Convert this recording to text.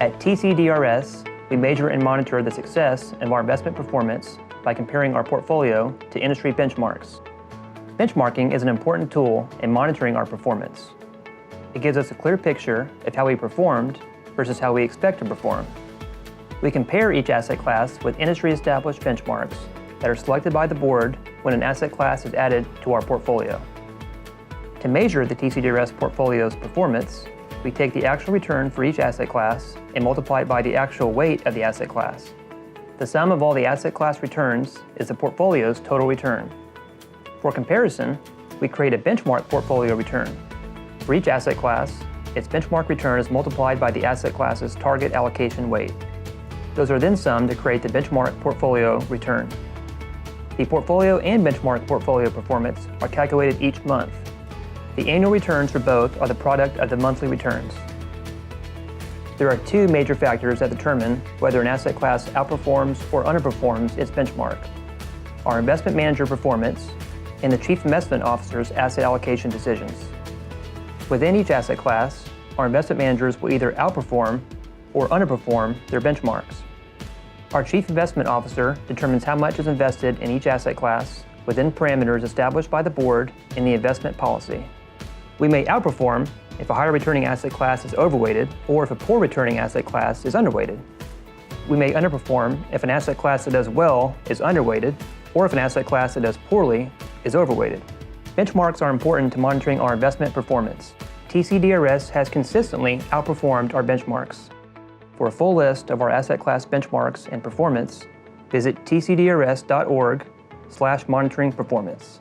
At TCDRS, we measure and monitor the success of our investment performance by comparing our portfolio to industry benchmarks. Benchmarking is an important tool in monitoring our performance. It gives us a clear picture of how we performed versus how we expect to perform. We compare each asset class with industry-established benchmarks that are selected by the board when an asset class is added to our portfolio. To measure the TCDRS portfolio's performance, we take the actual return for each asset class and multiply it by the actual weight of the asset class. The sum of all the asset class returns is the portfolio's total return. For comparison, we create a benchmark portfolio return. For each asset class, its benchmark return is multiplied by the asset class's target allocation weight. Those are then summed to create the benchmark portfolio return. The portfolio and benchmark portfolio performance are calculated each month. The annual returns for both are the product of the monthly returns. There are two major factors that determine whether an asset class outperforms or underperforms its benchmark: our investment manager performance and the chief investment officer's asset allocation decisions. Within each asset class, our investment managers will either outperform or underperform their benchmarks. Our chief investment officer determines how much is invested in each asset class within parameters established by the board in the investment policy. We may outperform if a higher returning asset class is overweighted or if a poor returning asset class is underweighted. We may underperform if an asset class that does well is underweighted or if an asset class that does poorly is overweighted. Benchmarks are important to monitoring our investment performance. TCDRS has consistently outperformed our benchmarks. For a full list of our asset class benchmarks and performance, visit tcdrs.org/monitoring performance.